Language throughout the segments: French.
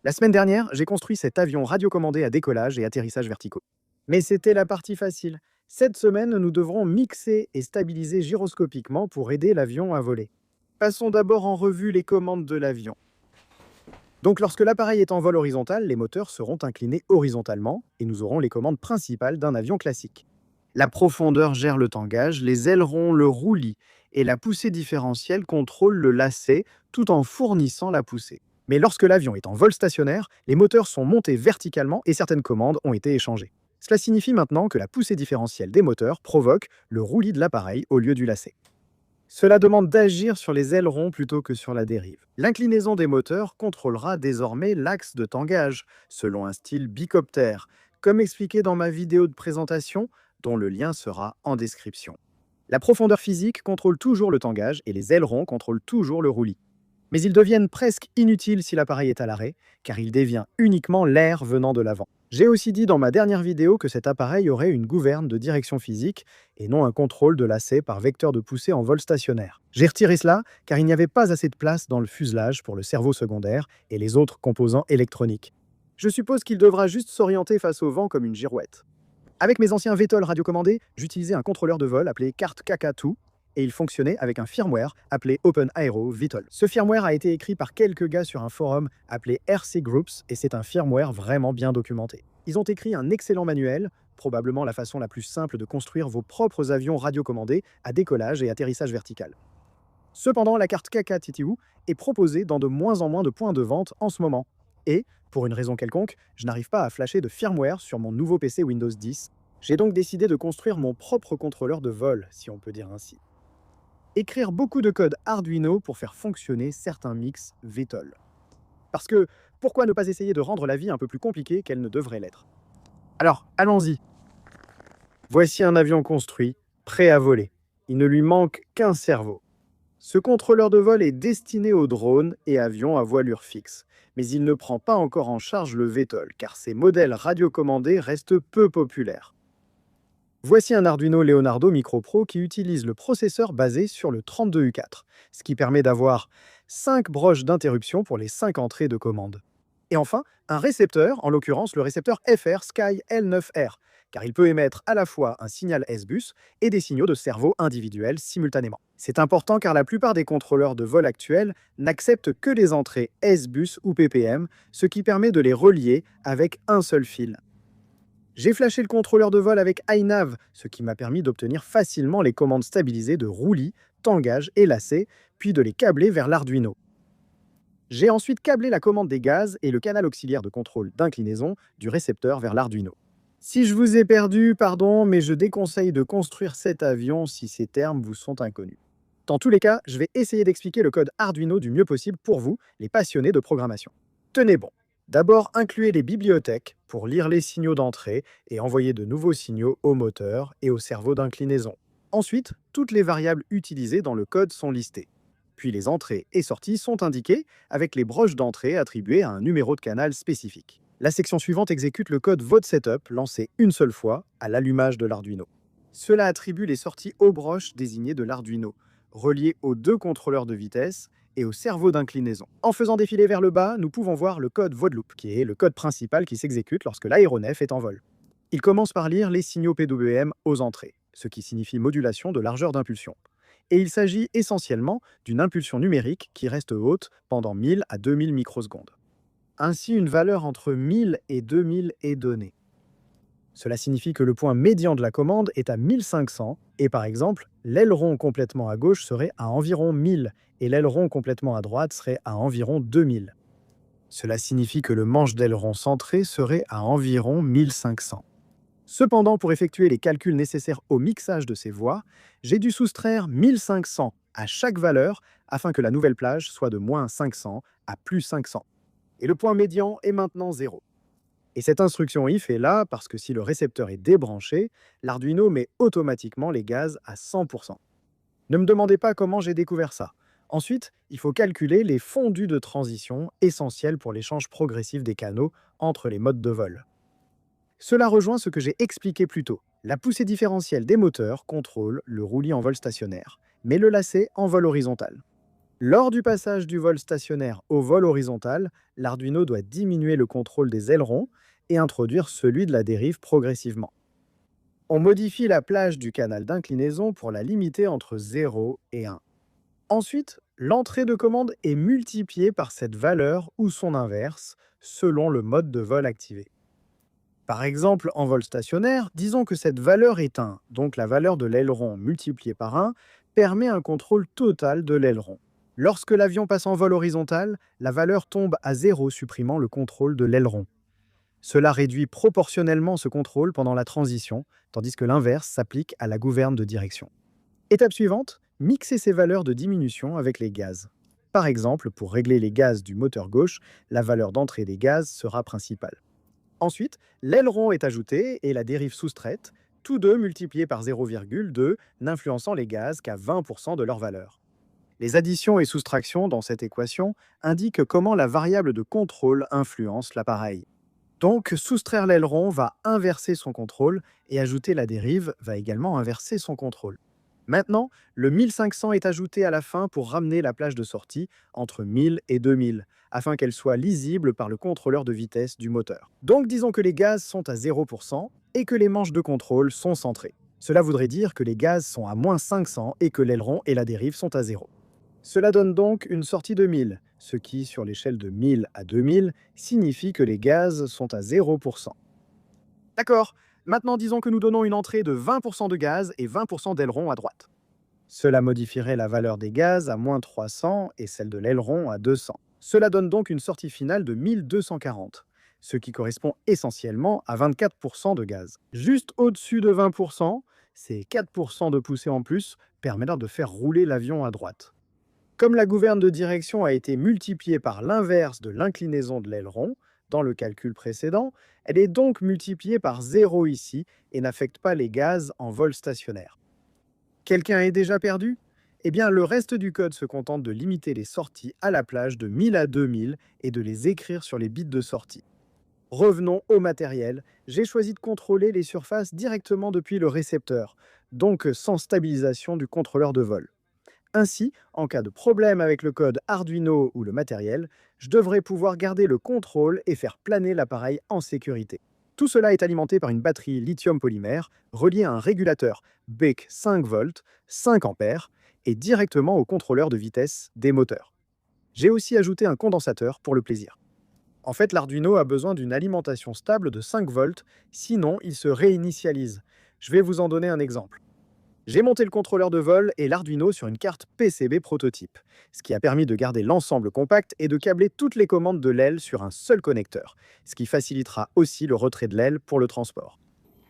La semaine dernière, j'ai construit cet avion radiocommandé à décollage et atterrissage verticaux. Mais c'était la partie facile. Cette semaine, nous devrons mixer et stabiliser gyroscopiquement pour aider l'avion à voler. Passons d'abord en revue les commandes de l'avion. Donc lorsque l'appareil est en vol horizontal, les moteurs seront inclinés horizontalement et nous aurons les commandes principales d'un avion classique. La profondeur gère le tangage, les ailerons le roulis et la poussée différentielle contrôle le lacet tout en fournissant la poussée. Mais lorsque l'avion est en vol stationnaire, les moteurs sont montés verticalement et certaines commandes ont été échangées. Cela signifie maintenant que la poussée différentielle des moteurs provoque le roulis de l'appareil au lieu du lacet. Cela demande d'agir sur les ailerons plutôt que sur la dérive. L'inclinaison des moteurs contrôlera désormais l'axe de tangage, selon un style bicoptère, comme expliqué dans ma vidéo de présentation, dont le lien sera en description. La profondeur physique contrôle toujours le tangage et les ailerons contrôlent toujours le roulis. Mais ils deviennent presque inutiles si l'appareil est à l'arrêt, car il dévient uniquement l'air venant de l'avant. J'ai aussi dit dans ma dernière vidéo que cet appareil aurait une gouverne de direction physique et non un contrôle de lacet par vecteur de poussée en vol stationnaire. J'ai retiré cela car il n'y avait pas assez de place dans le fuselage pour le cerveau secondaire et les autres composants électroniques. Je suppose qu'il devra juste s'orienter face au vent comme une girouette. Avec mes anciens VTOL radiocommandés, j'utilisais un contrôleur de vol appelé CART KK2 et il fonctionnait avec un firmware appelé OpenAero VTOL. Ce firmware a été écrit par quelques gars sur un forum appelé RC Groups et c'est un firmware vraiment bien documenté. Ils ont écrit un excellent manuel, probablement la façon la plus simple de construire vos propres avions radiocommandés à décollage et atterrissage vertical. Cependant, la carte KK-TTU est proposée dans de moins en moins de points de vente en ce moment. Et, pour une raison quelconque, je n'arrive pas à flasher de firmware sur mon nouveau PC Windows 10. J'ai donc décidé de construire mon propre contrôleur de vol, si on peut dire ainsi. Écrire beaucoup de code Arduino pour faire fonctionner certains mix VTOL. Parce que, pourquoi ne pas essayer de rendre la vie un peu plus compliquée qu'elle ne devrait l'être? Alors, allons-y. Voici un avion construit, prêt à voler. Il ne lui manque qu'un cerveau. Ce contrôleur de vol est destiné aux drones et avions à voilure fixe, mais il ne prend pas encore en charge le VTOL, car ces modèles radiocommandés restent peu populaires. Voici un Arduino Leonardo Micro Pro qui utilise le processeur basé sur le 32U4, ce qui permet d'avoir 5 broches d'interruption pour les 5 entrées de commande. Et enfin, un récepteur, en l'occurrence le récepteur FR Sky L9R, car il peut émettre à la fois un signal S-Bus et des signaux de cerveau individuels simultanément. C'est important car la plupart des contrôleurs de vol actuels n'acceptent que les entrées S-Bus ou PPM, ce qui permet de les relier avec un seul fil. J'ai flashé le contrôleur de vol avec iNav, ce qui m'a permis d'obtenir facilement les commandes stabilisées de roulis, tangage et lacet, puis de les câbler vers l'Arduino. J'ai ensuite câblé la commande des gaz et le canal auxiliaire de contrôle d'inclinaison du récepteur vers l'Arduino. Si je vous ai perdu, pardon, mais je déconseille de construire cet avion si ces termes vous sont inconnus. Dans tous les cas, je vais essayer d'expliquer le code Arduino du mieux possible pour vous, les passionnés de programmation. Tenez bon. D'abord, incluez les bibliothèques pour lire les signaux d'entrée et envoyer de nouveaux signaux au moteur et au cerveau d'inclinaison. Ensuite, toutes les variables utilisées dans le code sont listées. Puis les entrées et sorties sont indiquées avec les broches d'entrée attribuées à un numéro de canal spécifique. La section suivante exécute le code Vote Setup lancé une seule fois à l'allumage de l'Arduino. Cela attribue les sorties aux broches désignées de l'Arduino, reliées aux deux contrôleurs de vitesse et au cerveau d'inclinaison. En faisant défiler vers le bas, nous pouvons voir le code Vodeloop, qui est le code principal qui s'exécute lorsque l'aéronef est en vol. Il commence par lire les signaux PWM aux entrées, ce qui signifie modulation de largeur d'impulsion. Et il s'agit essentiellement d'une impulsion numérique qui reste haute pendant 1000 à 2000 microsecondes. Ainsi, une valeur entre 1000 et 2000 est donnée. Cela signifie que le point médian de la commande est à 1500 et par exemple, l'aileron complètement à gauche serait à environ 1000 et l'aileron complètement à droite serait à environ 2000. Cela signifie que le manche d'aileron centré serait à environ 1500. Cependant, pour effectuer les calculs nécessaires au mixage de ces voies, j'ai dû soustraire 1500 à chaque valeur afin que la nouvelle plage soit de moins 500 à plus 500. Et le point médian est maintenant 0. Et cette instruction if est là parce que si le récepteur est débranché, l'Arduino met automatiquement les gaz à 100%. Ne me demandez pas comment j'ai découvert ça. Ensuite, il faut calculer les fondus de transition essentiels pour l'échange progressif des canaux entre les modes de vol. Cela rejoint ce que j'ai expliqué plus tôt. La poussée différentielle des moteurs contrôle le roulis en vol stationnaire, mais le lacet en vol horizontal. Lors du passage du vol stationnaire au vol horizontal, l'Arduino doit diminuer le contrôle des ailerons et introduire celui de la dérive progressivement. On modifie la plage du canal d'inclinaison pour la limiter entre 0 et 1. Ensuite, l'entrée de commande est multipliée par cette valeur ou son inverse, selon le mode de vol activé. Par exemple, en vol stationnaire, disons que cette valeur est 1, donc la valeur de l'aileron multipliée par 1 permet un contrôle total de l'aileron. Lorsque l'avion passe en vol horizontal, la valeur tombe à 0, supprimant le contrôle de l'aileron. Cela réduit proportionnellement ce contrôle pendant la transition, tandis que l'inverse s'applique à la gouverne de direction. Étape suivante, mixer ces valeurs de diminution avec les gaz. Par exemple, pour régler les gaz du moteur gauche, la valeur d'entrée des gaz sera principale. Ensuite, l'aileron est ajouté et la dérive soustraite, tous deux multipliés par 0,2, n'influençant les gaz qu'à 20% de leur valeur. Les additions et soustractions dans cette équation indiquent comment la variable de contrôle influence l'appareil. Donc, soustraire l'aileron va inverser son contrôle et ajouter la dérive va également inverser son contrôle. Maintenant, le 1500 est ajouté à la fin pour ramener la plage de sortie entre 1000 et 2000, afin qu'elle soit lisible par le contrôleur de vitesse du moteur. Donc disons que les gaz sont à 0% et que les manches de contrôle sont centrées. Cela voudrait dire que les gaz sont à moins 500 et que l'aileron et la dérive sont à 0. Cela donne donc une sortie de 1000, ce qui, sur l'échelle de 1000 à 2000, signifie que les gaz sont à 0%. D'accord, maintenant disons que nous donnons une entrée de 20% de gaz et 20% d'aileron à droite. Cela modifierait la valeur des gaz à moins 300 et celle de l'aileron à 200. Cela donne donc une sortie finale de 1240, ce qui correspond essentiellement à 24% de gaz. Juste au-dessus de 20%, c'est 4% de poussée en plus permettant de faire rouler l'avion à droite. Comme la gouverne de direction a été multipliée par l'inverse de l'inclinaison de l'aileron, dans le calcul précédent, elle est donc multipliée par 0 ici et n'affecte pas les gaz en vol stationnaire. Quelqu'un est déjà perdu? Eh bien, le reste du code se contente de limiter les sorties à la plage de 1000 à 2000 et de les écrire sur les bits de sortie. Revenons au matériel. J'ai choisi de contrôler les surfaces directement depuis le récepteur, donc sans stabilisation du contrôleur de vol. Ainsi, en cas de problème avec le code Arduino ou le matériel, je devrais pouvoir garder le contrôle et faire planer l'appareil en sécurité. Tout cela est alimenté par une batterie lithium-polymère reliée à un régulateur BEC 5V, 5 A et directement au contrôleur de vitesse des moteurs. J'ai aussi ajouté un condensateur pour le plaisir. En fait, l'Arduino a besoin d'une alimentation stable de 5V, sinon il se réinitialise. Je vais vous en donner un exemple. J'ai monté le contrôleur de vol et l'Arduino sur une carte PCB prototype, ce qui a permis de garder l'ensemble compact et de câbler toutes les commandes de l'aile sur un seul connecteur, ce qui facilitera aussi le retrait de l'aile pour le transport.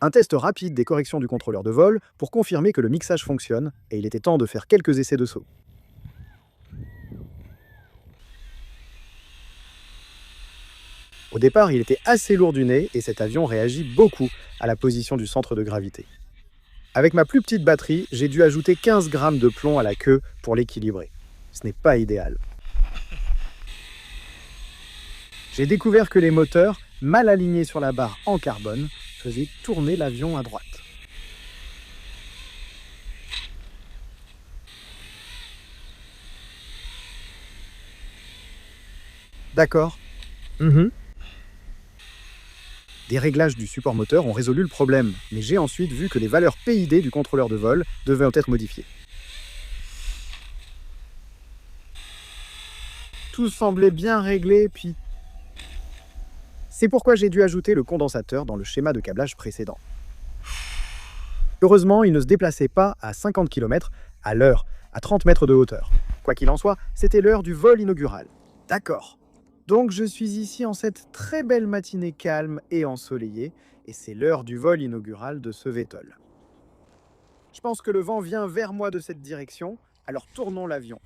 Un test rapide des corrections du contrôleur de vol pour confirmer que le mixage fonctionne, et il était temps de faire quelques essais de saut. Au départ, il était assez lourd du nez et cet avion réagit beaucoup à la position du centre de gravité. Avec ma plus petite batterie, j'ai dû ajouter 15 grammes de plomb à la queue pour l'équilibrer. Ce n'est pas idéal. J'ai découvert que les moteurs, mal alignés sur la barre en carbone, faisaient tourner l'avion à droite. D'accord. Des réglages du support moteur ont résolu le problème, mais j'ai ensuite vu que les valeurs PID du contrôleur de vol devaient être modifiées. Tout semblait bien réglé, puis... C'est pourquoi j'ai dû ajouter le condensateur dans le schéma de câblage précédent. Heureusement, il ne se déplaçait pas à 50 km à l'heure, à 30 mètres de hauteur. Quoi qu'il en soit, c'était l'heure du vol inaugural. D'accord. Donc je suis ici en cette très belle matinée calme et ensoleillée, et c'est l'heure du vol inaugural de ce VTOL. Je pense que le vent vient vers moi de cette direction, alors tournons l'avion.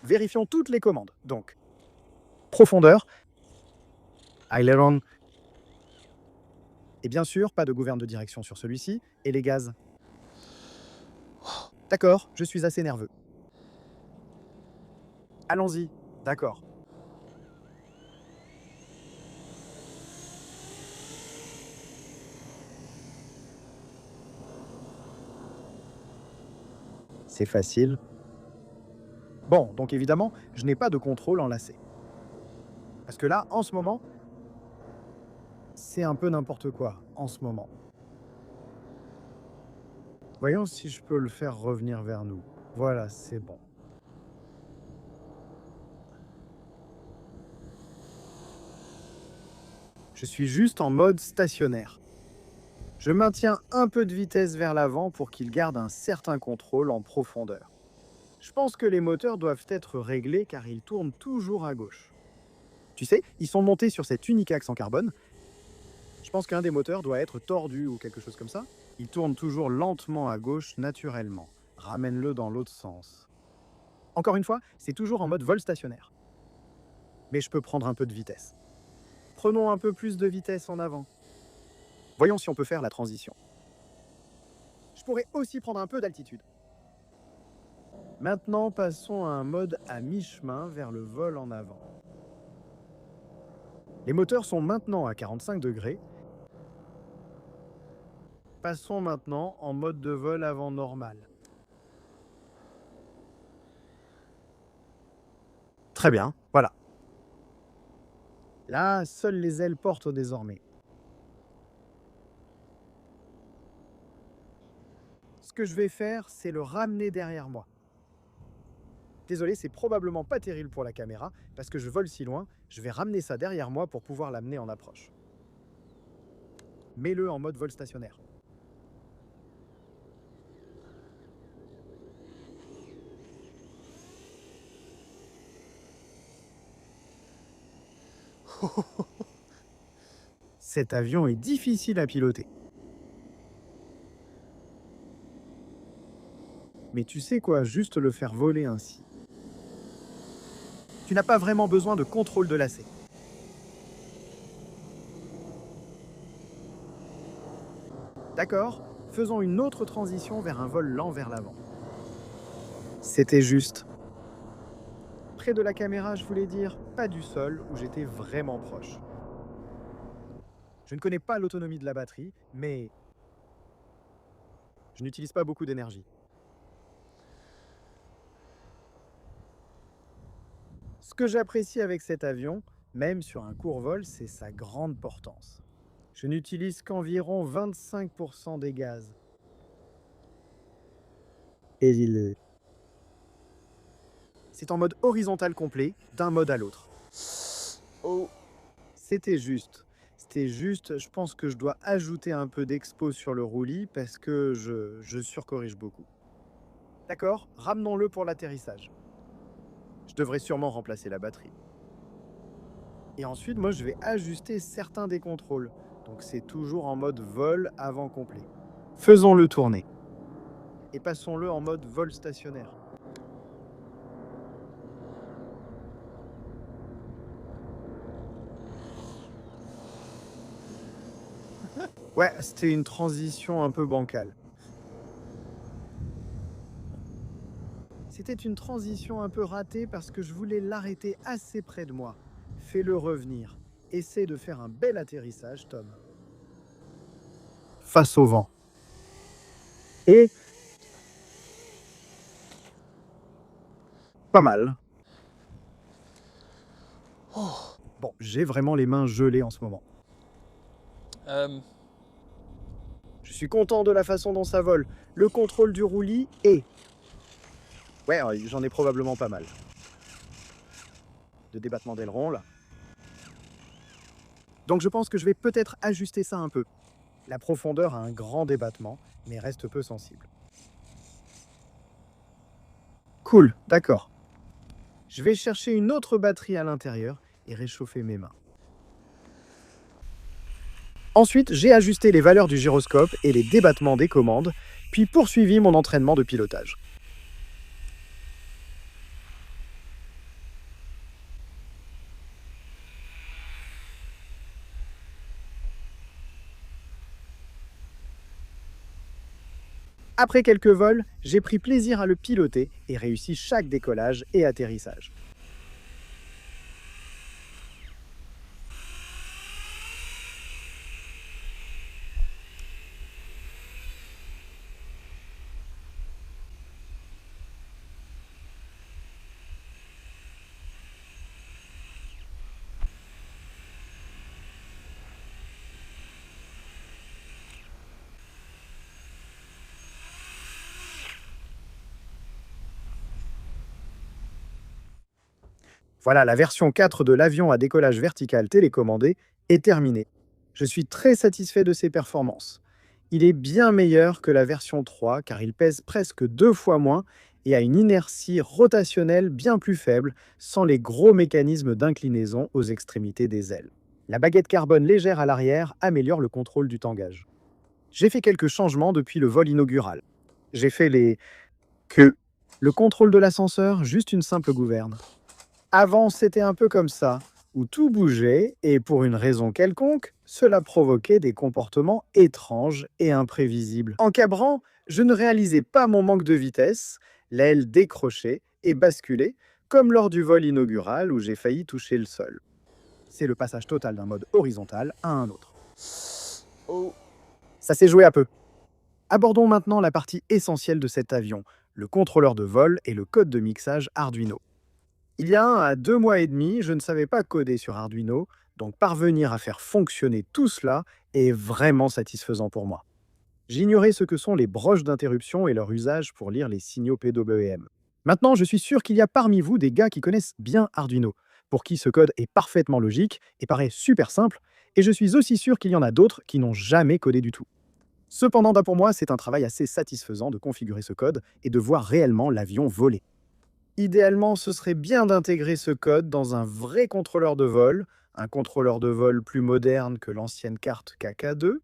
Vérifions toutes les commandes, donc. Profondeur, aileron, et bien sûr, pas de gouverne de direction sur celui-ci, et les gaz. D'accord, je suis assez nerveux. Allons-y, d'accord. C'est facile. Bon, donc évidemment, je n'ai pas de contrôle en lacet. Parce que là, en ce moment, c'est un peu n'importe quoi, en ce moment. Voyons si je peux le faire revenir vers nous. Voilà, c'est bon. Je suis juste en mode stationnaire. Je maintiens un peu de vitesse vers l'avant pour qu'il garde un certain contrôle en profondeur. Je pense que les moteurs doivent être réglés car ils tournent toujours à gauche. Tu sais, ils sont montés sur cet unique axe en carbone. Je pense qu'un des moteurs doit être tordu ou quelque chose comme ça. Il tourne toujours lentement à gauche naturellement. Ramène-le dans l'autre sens. Encore une fois, c'est toujours en mode vol stationnaire. Mais je peux prendre un peu de vitesse. Prenons un peu plus de vitesse en avant. Voyons si on peut faire la transition. Je pourrais aussi prendre un peu d'altitude. Maintenant, passons à un mode à mi-chemin vers le vol en avant. Les moteurs sont maintenant à 45 degrés. Passons maintenant en mode de vol avant normal. Très bien, voilà. Là, seules les ailes portent désormais. Ce que je vais faire, c'est le ramener derrière moi. Désolé, c'est probablement pas terrible pour la caméra, parce que je vole si loin, je vais ramener ça derrière moi pour pouvoir l'amener en approche. Mets-le en mode vol stationnaire. Cet avion est difficile à piloter. Mais tu sais quoi, juste le faire voler ainsi. Tu n'as pas vraiment besoin de contrôle de lacet. D'accord, faisons une autre transition vers un vol lent vers l'avant. C'était juste. Près de la caméra, je voulais dire, pas du sol, où j'étais vraiment proche. Je ne connais pas l'autonomie de la batterie, mais je n'utilise pas beaucoup d'énergie. Ce que j'apprécie avec cet avion, même sur un court vol, c'est sa grande portance. Je n'utilise qu'environ 25% des gaz. Et c'est en mode horizontal complet, d'un mode à l'autre. Oh, c'était juste. C'était juste, je pense que je dois ajouter un peu d'expo sur le roulis parce que je surcorrige beaucoup. D'accord, ramenons-le pour l'atterrissage. Je devrais sûrement remplacer la batterie. Et ensuite, moi, je vais ajuster certains des contrôles. Donc c'est toujours en mode vol avant complet. Faisons-le tourner. Et passons-le en mode vol stationnaire. Ouais, c'était une transition un peu bancale. C'était une transition un peu ratée parce que je voulais l'arrêter assez près de moi. Fais-le revenir. Essaie de faire un bel atterrissage, Tom. Face au vent. Et pas mal. Bon, j'ai vraiment les mains gelées en ce moment. Je suis content de la façon dont ça vole. Le contrôle du roulis et... Ouais, j'en ai probablement pas mal. De débattement d'aileron, là. Donc je pense que je vais peut-être ajuster ça un peu. La profondeur a un grand débattement, mais reste peu sensible. Cool, d'accord. Je vais chercher une autre batterie à l'intérieur et réchauffer mes mains. Ensuite, j'ai ajusté les valeurs du gyroscope et les débattements des commandes, puis poursuivi mon entraînement de pilotage. Après quelques vols, j'ai pris plaisir à le piloter et réussi chaque décollage et atterrissage. Voilà, la version 4 de l'avion à décollage vertical télécommandé est terminée. Je suis très satisfait de ses performances. Il est bien meilleur que la version 3 car il pèse presque 2 fois moins et a une inertie rotationnelle bien plus faible sans les gros mécanismes d'inclinaison aux extrémités des ailes. La baguette carbone légère à l'arrière améliore le contrôle du tangage. J'ai fait quelques changements depuis le vol inaugural. J'ai fait les queues. Le contrôle de l'ascenseur, juste une simple gouverne. Avant, c'était un peu comme ça, où tout bougeait et pour une raison quelconque, cela provoquait des comportements étranges et imprévisibles. En cabrant, je ne réalisais pas mon manque de vitesse, l'aile décrochait et basculait, comme lors du vol inaugural où j'ai failli toucher le sol. C'est le passage total d'un mode horizontal à un autre. Oh. Ça s'est joué à peu. Abordons maintenant la partie essentielle de cet avion, le contrôleur de vol et le code de mixage Arduino. Il y a 1 à 2 mois et demi, je ne savais pas coder sur Arduino, donc parvenir à faire fonctionner tout cela est vraiment satisfaisant pour moi. J'ignorais ce que sont les broches d'interruption et leur usage pour lire les signaux PWM. Maintenant, je suis sûr qu'il y a parmi vous des gars qui connaissent bien Arduino, pour qui ce code est parfaitement logique et paraît super simple, et je suis aussi sûr qu'il y en a d'autres qui n'ont jamais codé du tout. Cependant, pour moi, c'est un travail assez satisfaisant de configurer ce code et de voir réellement l'avion voler. Idéalement, ce serait bien d'intégrer ce code dans un vrai contrôleur de vol, un contrôleur de vol plus moderne que l'ancienne carte KK2.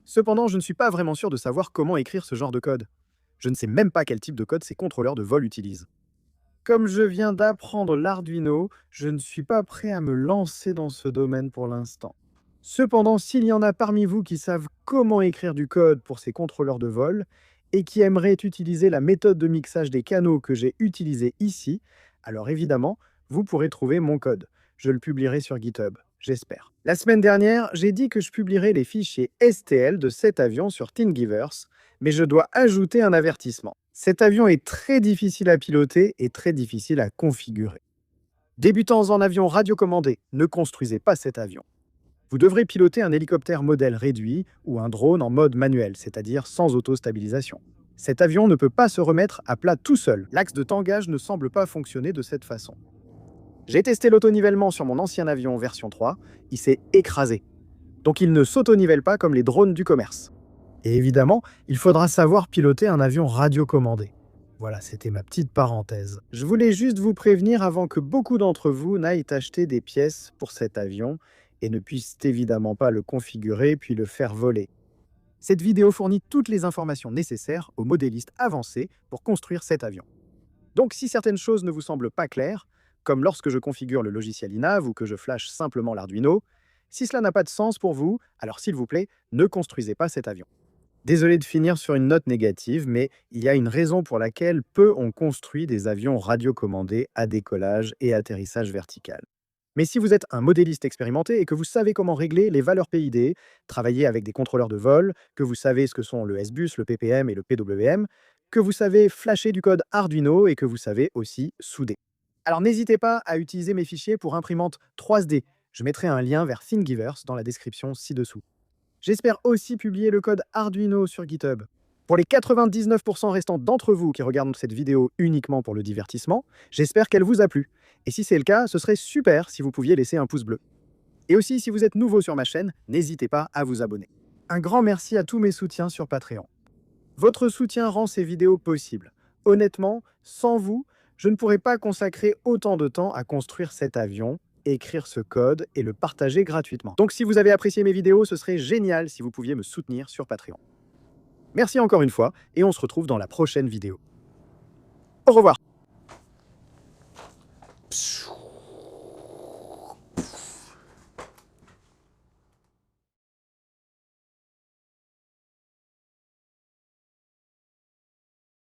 Cependant, je ne suis pas vraiment sûr de savoir comment écrire ce genre de code. Je ne sais même pas quel type de code ces contrôleurs de vol utilisent. Comme je viens d'apprendre l'Arduino, je ne suis pas prêt à me lancer dans ce domaine pour l'instant. Cependant, s'il y en a parmi vous qui savent comment écrire du code pour ces contrôleurs de vol et qui aimeraient utiliser la méthode de mixage des canaux que j'ai utilisée ici, alors évidemment, vous pourrez trouver mon code. Je le publierai sur GitHub, j'espère. La semaine dernière, j'ai dit que je publierais les fichiers STL de cet avion sur Thingiverse, mais je dois ajouter un avertissement. Cet avion est très difficile à piloter et très difficile à configurer. Débutants en avion radiocommandé, ne construisez pas cet avion. Vous devrez piloter un hélicoptère modèle réduit ou un drone en mode manuel, c'est-à-dire sans auto-stabilisation. Cet avion ne peut pas se remettre à plat tout seul. L'axe de tangage ne semble pas fonctionner de cette façon. J'ai testé l'autonivellement sur mon ancien avion version 3, il s'est écrasé. Donc il ne s'autonivelle pas comme les drones du commerce. Et évidemment, il faudra savoir piloter un avion radiocommandé. Voilà, c'était ma petite parenthèse. Je voulais juste vous prévenir avant que beaucoup d'entre vous n'aillent acheter des pièces pour cet avion et ne puissent évidemment pas le configurer puis le faire voler. Cette vidéo fournit toutes les informations nécessaires aux modélistes avancés pour construire cet avion. Donc si certaines choses ne vous semblent pas claires, comme lorsque je configure le logiciel INAV ou que je flash simplement l'Arduino, si cela n'a pas de sens pour vous, alors s'il vous plaît, ne construisez pas cet avion. Désolé de finir sur une note négative, mais il y a une raison pour laquelle peu ont construit des avions radiocommandés à décollage et atterrissage vertical. Mais si vous êtes un modéliste expérimenté et que vous savez comment régler les valeurs PID, travailler avec des contrôleurs de vol, que vous savez ce que sont le SBus, le PPM et le PWM, que vous savez flasher du code Arduino et que vous savez aussi souder. Alors n'hésitez pas à utiliser mes fichiers pour imprimante 3D. Je mettrai un lien vers Thingiverse dans la description ci-dessous. J'espère aussi publier le code Arduino sur GitHub. Pour les 99% restants d'entre vous qui regardent cette vidéo uniquement pour le divertissement, j'espère qu'elle vous a plu. Et si c'est le cas, ce serait super si vous pouviez laisser un pouce bleu. Et aussi, si vous êtes nouveau sur ma chaîne, n'hésitez pas à vous abonner. Un grand merci à tous mes soutiens sur Patreon. Votre soutien rend ces vidéos possibles. Honnêtement, sans vous, je ne pourrais pas consacrer autant de temps à construire cet avion, écrire ce code et le partager gratuitement. Donc si vous avez apprécié mes vidéos, ce serait génial si vous pouviez me soutenir sur Patreon. Merci encore une fois et on se retrouve dans la prochaine vidéo. Au revoir.